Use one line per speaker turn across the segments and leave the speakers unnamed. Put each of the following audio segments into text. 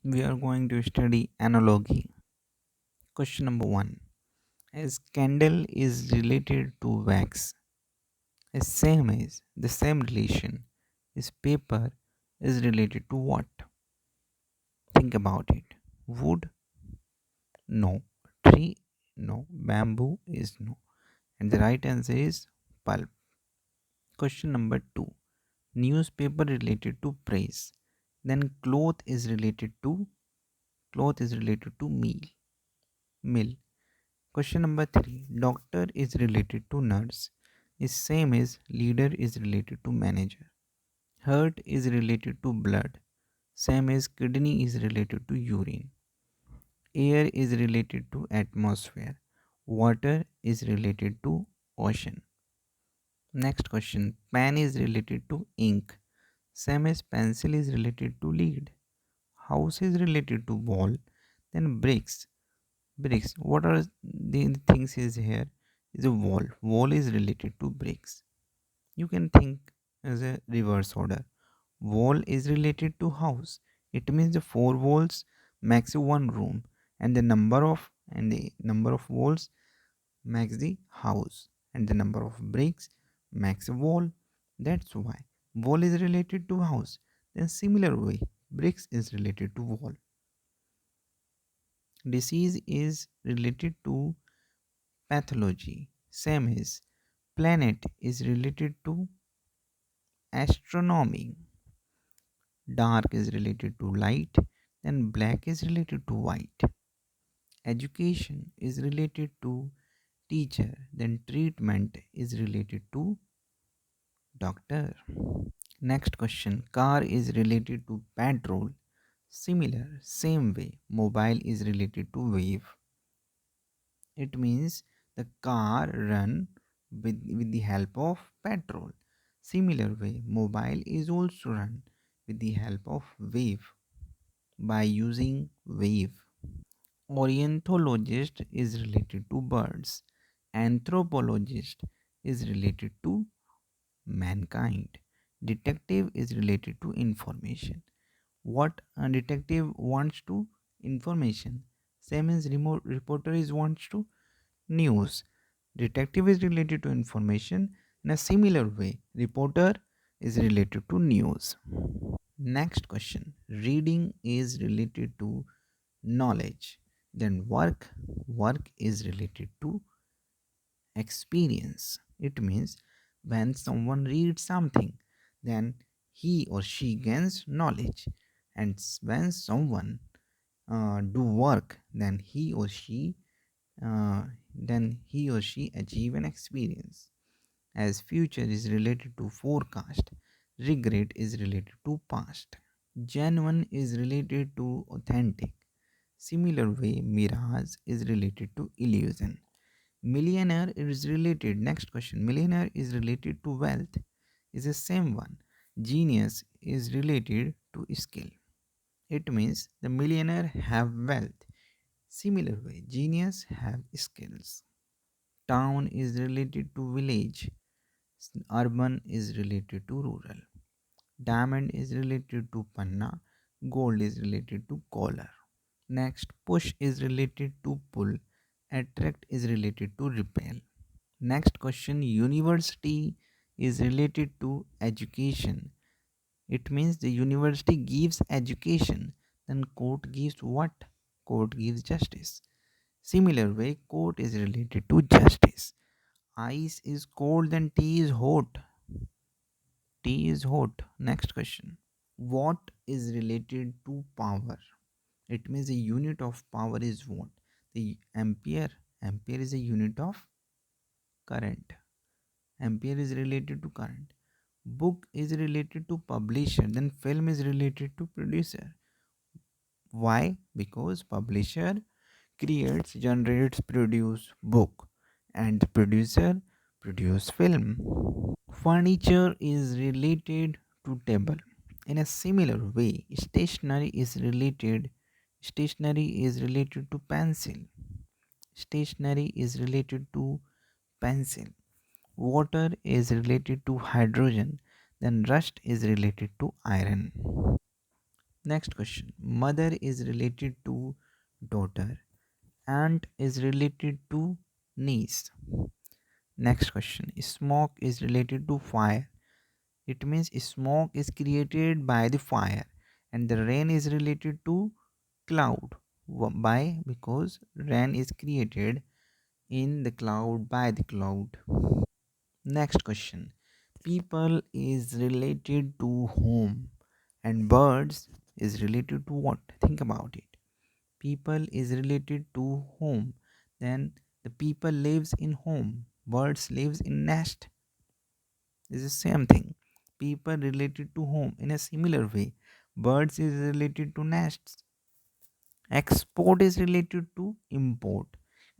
We are going to study analogy. Question number 1. As candle is related to wax, as same as the same relation is paper is related to what? Think about it. Wood? No. Tree? No. Bamboo is no. And the right answer is pulp. Question number 2. Newspaper related to praise. Then cloth is related to mill. Question number 3. Doctor is related to nurse. Is same as leader is related to manager. Heart is related to blood. Same as kidney is related to urine. Air is related to atmosphere. Water is related to ocean. Next question. Pen is related to ink. Same as pencil is related to lead. House is related to wall. Then bricks. What are the things is here? Is a wall is related to bricks. You can think as a reverse order. Wall is related to house. It means the four walls makes one room, and the number of walls makes the house, and the number of bricks makes a wall. That's why wall is related to house. Then similar way, bricks is related to wall. Disease is related to pathology. Same as planet is related to astronomy. Dark is related to light. Then black is related to white. Education is related to teacher. Then treatment is related to doctor. Next question. Car is related to petrol. Similar, same way. Mobile is related to wave. It means the car run with the help of petrol. Similar way, mobile is also run with the help of wave by using wave. Ornithologist is related to birds. Anthropologist is related to mankind. Detective is related to information. What a detective wants to information. Same as remote reporter is wants to news. Detective is related to information. In a similar way, reporter is related to news. Next question. Reading is related to knowledge. Then work is related to experience. It means when someone reads something, then he or she gains knowledge. And when someone do work, uh, then he or she achieve an experience. As future is related to forecast, regret is related to past. Genuine is related to authentic. Similar way, mirage is related to illusion. Millionaire is related. Next question. Millionaire is related to wealth. Is the same one. Genius is related to skill. It means the millionaire have wealth. Similar way, genius have skills. Town is related to village. Urban is related to rural. Diamond is related to panna. Gold is related to collar. Next, push is related to pull. Attract is related to repel. Next question, university is related to education. It means the university gives education. Then court gives what? Court gives justice. Similar way, court is related to justice. Ice is cold, then tea is hot. Tea is hot. Next question. What is related to power? It means the unit of power is what? The ampere. Ampere is a unit of current. Ampere is related to current. Book is related to publisher. Then film is related to producer. Why? Because publisher creates, generates, produce book, and the producer produce film. Furniture is related to table. In a similar way, stationery is related to pencil. Stationery is related to pencil. Water is related to hydrogen. Then rust is related to iron. Next question. Mother is related to daughter. Aunt is related to niece. Next question. Smoke is related to fire. It means smoke is created by the fire, and the rain is related to cloud. Why? Because rain is created in the cloud by the cloud. Next question. People is related to home, and birds is related to what? Think about it. People is related to home. Then the people lives in home. Birds lives in nest. Is the same thing. People related to home in a similar way. Birds is related to nests. Export is related to import.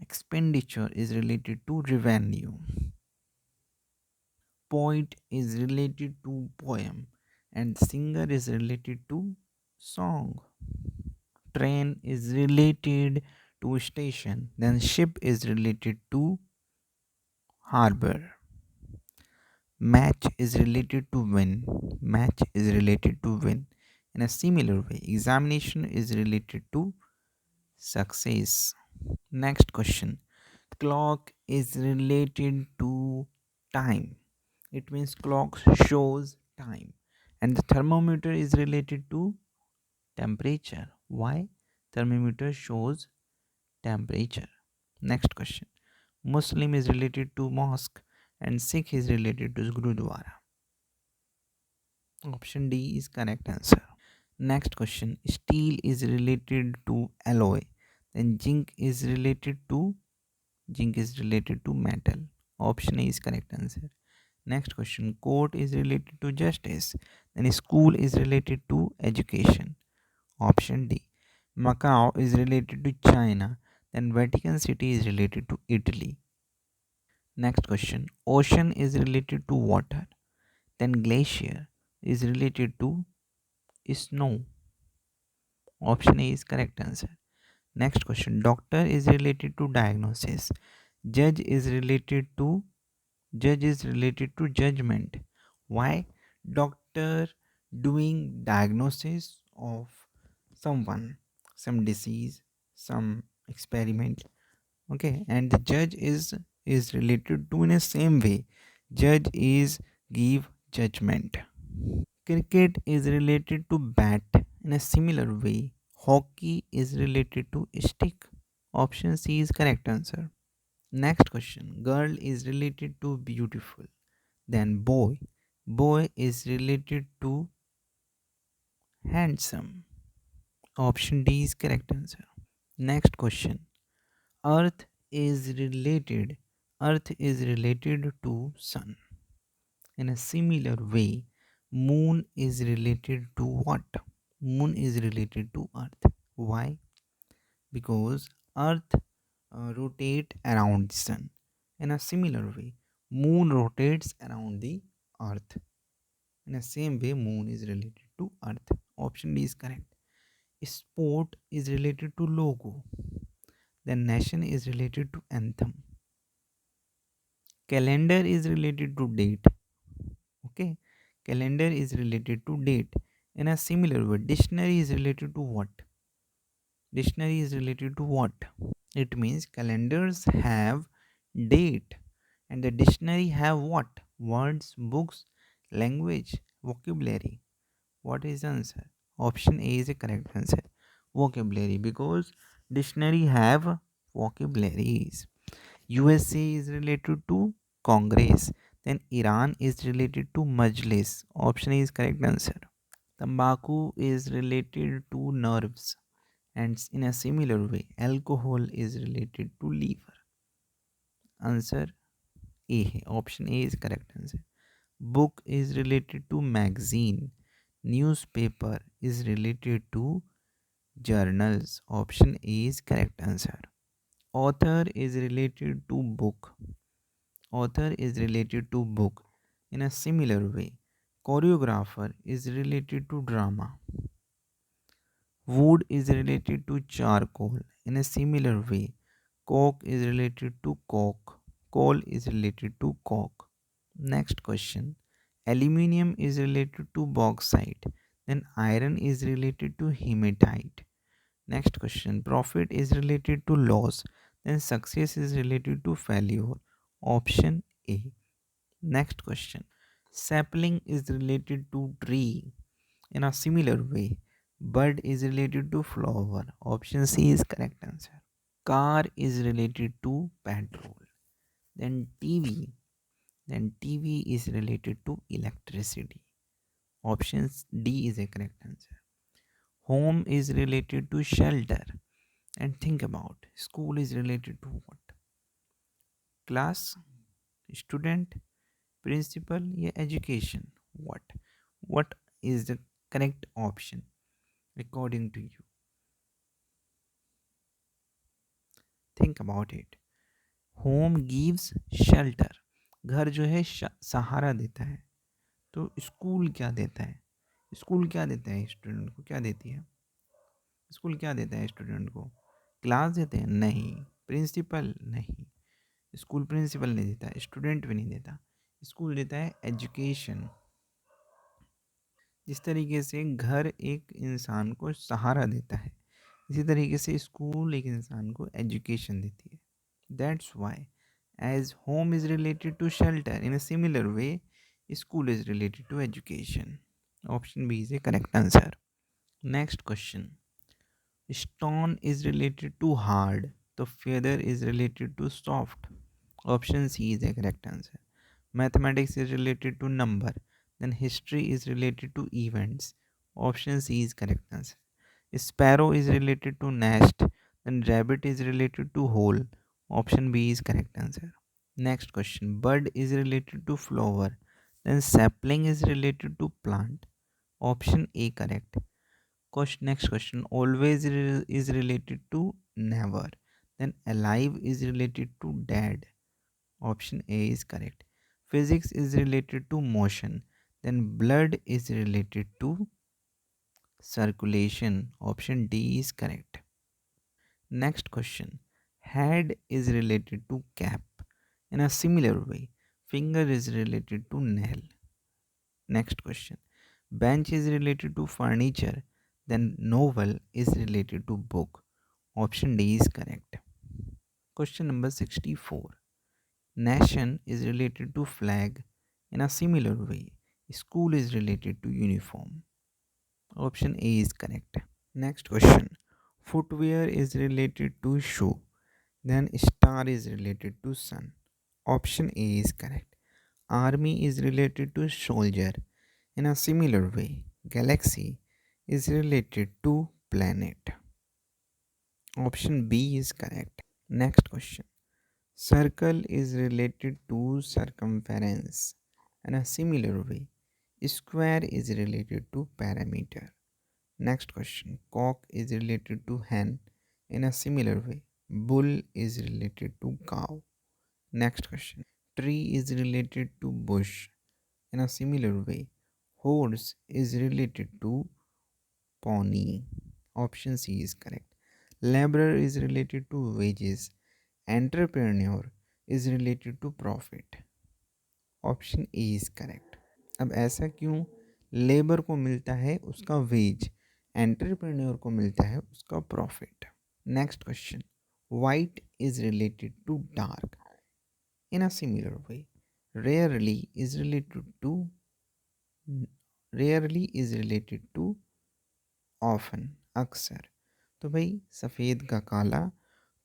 Expenditure is related to revenue. Poet is related to poem. And singer is related to song. Train is related to station. Then ship is related to harbor. Match is related to win. Match is related to win. In a similar way, examination is related to success. Next question. Clock is related to time. It means clock shows time. And the thermometer is related to temperature. Why? Thermometer shows temperature. Next question. Muslim is related to mosque and Sikh is related to Gurudwara. Option D is correct answer. Next question. Steel is related to alloy. Then zinc is related to metal. Option A is correct answer. Next question. Court is related to justice. Then school is related to education. Option D. Macau is related to China. Then Vatican City is related to Italy. Next question. Ocean is related to water. Then glacier is related to snow. Option A is correct answer. Next question. Doctor is related to diagnosis. Judge is related to judgment. Why? Doctor doing diagnosis of someone, some disease, some experiment. Okay, and the judge is related to in a same way. Judge is give judgment. Cricket is related to bat in a similar way. Hockey is related to stick. Option C is correct answer. Next question. Girl is related to beautiful. Then boy. Boy is related to handsome. Option D is correct answer. Next question. Earth is related. Earth is related to sun. In a similar way, moon is related to what? Moon is related to earth. Why? Because earth rotate around the sun. In a similar way, moon rotates around the earth. In the same way, moon is related to earth. Option D is correct. Sport is related to logo. The nation is related to anthem. Calendar is related to date. Okay, calendar is related to date. In a similar way, dictionary is related to what? Dictionary is related to what? It means calendars have date and the dictionary have what? Words, books, language, vocabulary. What is the answer? Option A is the correct answer. Vocabulary, because dictionary have vocabularies. USA is related to Congress. Then Iran is related to Majlis. Option A is correct answer. Tobacco is related to nerves. And in a similar way, alcohol is related to liver. Answer A. Option A is correct answer. Book is related to magazine. Newspaper is related to journals. Option A is correct answer. Author is related to book. Author is related to book. In a similar way, choreographer is related to drama. Wood is related to charcoal. In a similar way, coke is related to coke. Coal is related to coke. Next question. Aluminium is related to bauxite. then iron is related to hematite. Next question, profit is related to loss, then success is related to failure. Option A. Next question, sapling is related to tree. In a similar way, bud is related to flower. Option C is correct answer. Car is related to petrol. Then TV is related to electricity. Option D is a correct answer. Home is related to shelter. And think about, school is related to what? Class, student, principal, या education. What is the correct option according to you? Think about it. Home gives shelter, घर जो है सहारा देता है। तो school क्या देता है? स्कूल क्या देता है स्टूडेंट को? क्या देती है स्कूल? क्या देता है स्टूडेंट को? क्लास देते हैं? नहीं। प्रिंसिपल? नहीं। स्कूल प्रिंसिपल नहीं देता, स्टूडेंट भी नहीं देता। स्कूल देता है एजुकेशन। जिस तरीके से घर एक इंसान को सहारा देता है, इसी तरीके से स्कूल एक इंसान को एजुकेशन देती है। That's why as home is related to shelter, in a similar way school is related to education. Option B is a correct answer. Next question, stone is related to hard, the feather is related to soft. Option C is a correct answer. Mathematics is related to number, then history is related to events. Option C is correct answer. Sparrow is related to nest, then rabbit is related to hole. Option B is correct answer. Next question, bud is related to flower, then sapling is related to plant. Option A correct. Next question, always is related to never, then alive is related to dead. Option A is correct. Physics is related to motion, then blood is related to circulation. Option D is correct. Next question, head is related to cap. In a similar way, finger is related to nail. Next question, bench is related to furniture, then novel is related to book. Option D is correct. Question number 64. Nation is related to flag. In a similar way, school is related to uniform. Option A is correct. Next question, footwear is related to shoe. Then star is related to sun. Option A is correct. Army is related to soldier. In a similar way, galaxy is related to planet. Option B is correct. Next question, circle is related to circumference. In a similar way, square is related to perimeter. Next question, cock is related to hen. In a similar way, bull is related to cow. Next question, tree is related to bush. In a similar way, horse is related to pony. Option C is correct. Laborer is related to wages. Entrepreneur is related to profit. Option A is correct. अब ऐसा क्यों? Labour को मिलता है उसका veg, entrepreneur को मिलता है उसका profit. Next question, white is related to dark. In a similar way, rarely is related to rarely is related to often, अक्सर। तो भाई सफ़ेद का काला,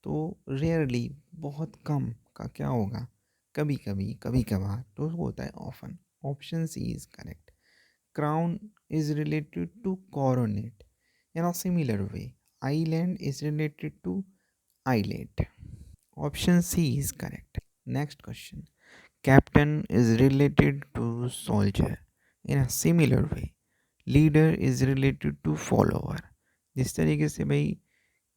तो रेयरली बहुत कम का क्या होगा? कभी कभी, कभी कभार, तो वो होता है often. Option C is correct. Crown is related to coronet. In a similar way, island is related to islet. Option C is correct. Next question, captain is related to soldier. In a similar way, leader is related to follower. जिस तरीके से भाई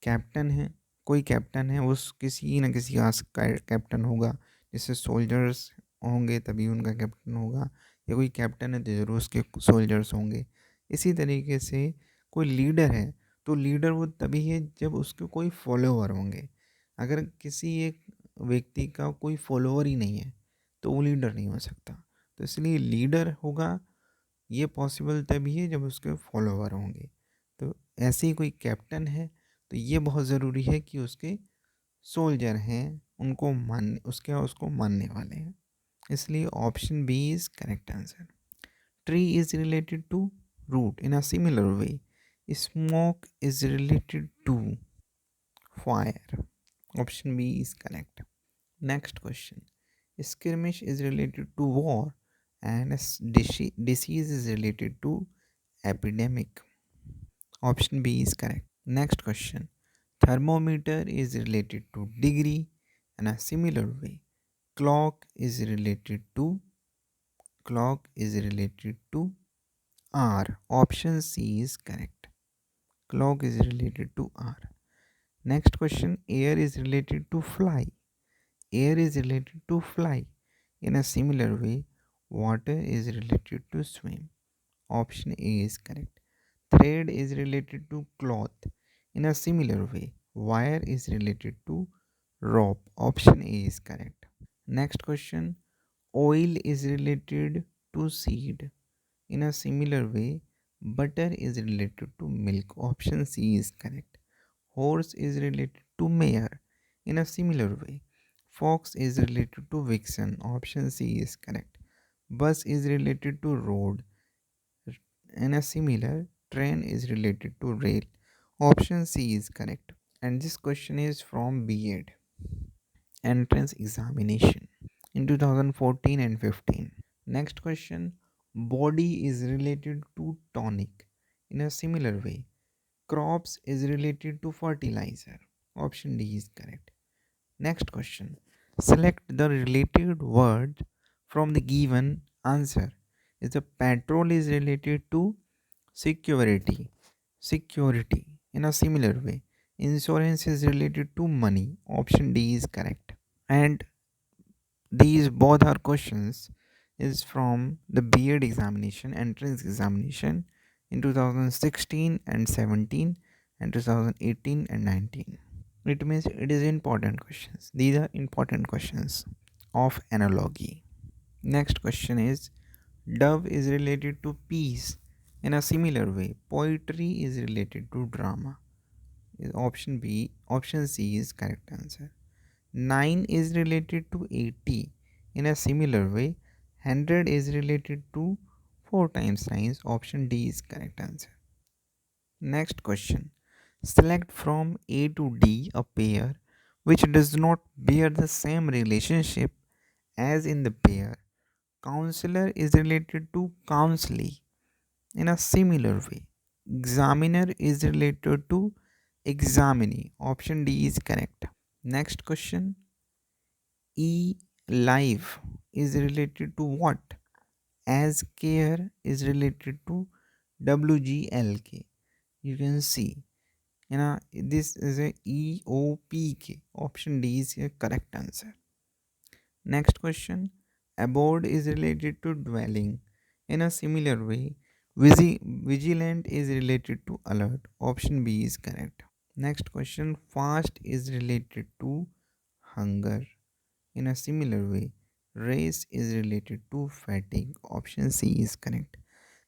captain है, कोई captain है, उस किसी न किसी का कैप्टन होगा। जैसे सोल्जर्स होंगे तभी उनका कैप्टन होगा, या कोई कैप्टन है तो जरूर उसके सोल्जर्स होंगे। इसी तरीके से कोई लीडर है तो लीडर वो तभी है जब उसके कोई फॉलोअर होंगे। अगर किसी एक व्यक्ति का कोई फॉलोअर ही नहीं है तो वो लीडर नहीं हो सकता। तो इसलिए लीडर होगा ये पॉसिबल तभी है जब उसके फॉलोवर होंगे। तो ऐसे ही कोई कैप्टन है तो ये बहुत ज़रूरी है कि उसके सोल्जर हैं, उनको मान उसको मानने वाले हैं। इसलिए option B is correct answer. Tree is related to root in a similar way, smoke is related to fire, option B is correct. Next question, skirmish is related to war and disease is related to epidemic, option B is correct. Next question, thermometer is related to degree in a similar way, clock is related to hour, option C is correct. Clock is related to hour. Next question, air is related to fly, air is related to fly in a similar way, water is related to swim, option A is correct. Thread is related to cloth in a similar way, wire is related to rope, option A is correct. Next question, oil is related to seed in a similar way, butter is related to milk, option C is correct. Horse is related to mare in a similar way, fox is related to vixen, option C is correct. Bus is related to road in a similar, train is related to rail, option C is correct. And this question is from B.Ed entrance examination in 2014 and 15. Next question, body is related to tonic in a similar way, crops is related to fertilizer, option D is correct. Next question, select the related word from the given answer. Is the petrol is related to security, security in a similar way, insurance is related to money, option D is correct. And these both are questions is from the B.Ed examination, entrance examination in 2016 and 17 and 2018 and 19. It means it is important questions. These are important questions of analogy. Next question is, dove is related to peace in a similar way, poetry is related to drama. Option B, option C is correct answer. 9 is related to 80 in a similar way, 100 is related to 4 times 9, option D is correct answer. Next question, select from A to D a pair which does not bear the same relationship as in the pair. Counselor is related to counselee in a similar way. Examiner is related to examinee. Option D is correct. Next question, E live is related to what? As care is related to WGLK. You can see, this is a EOPK. Option D is a correct answer. Next question, abode is related to dwelling. In a similar way, vigilant is related to alert. Option B is correct. Next question, fast is related to hunger. In a similar way, race is related to fatigue. Option C is correct.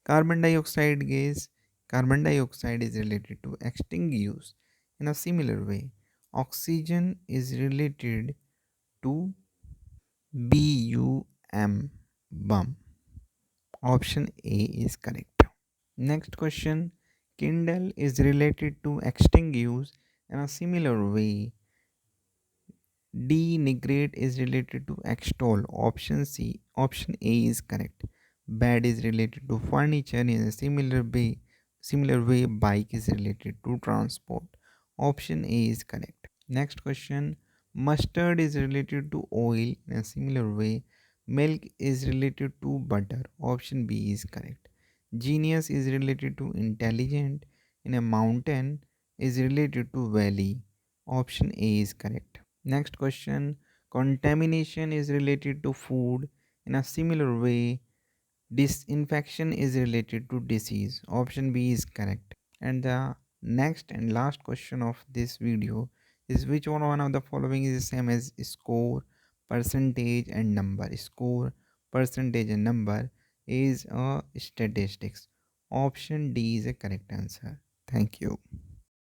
Carbon dioxide gas, carbon dioxide is related to extinguish. In a similar way, oxygen is related to BUM, bum. Option A is correct. Next question, kindle is related to extinguish. In a similar way, denigrate is related to extol. Option C, option A is correct. Bed is related to furniture in a similar way bike is related to transport. Option A is correct. Next question, mustard is related to oil in a similar way. Milk is related to butter. Option B is correct. Genius is related to intelligent in a mountain is related to valley. Option A is correct. Next question, contamination is related to food. In a similar way, disinfection is related to disease. Option B is correct. And the next and last question of this video is, which one of the following is the same as score, percentage and number? Score, percentage and number is a statistics. Option D is a correct answer. Thank you.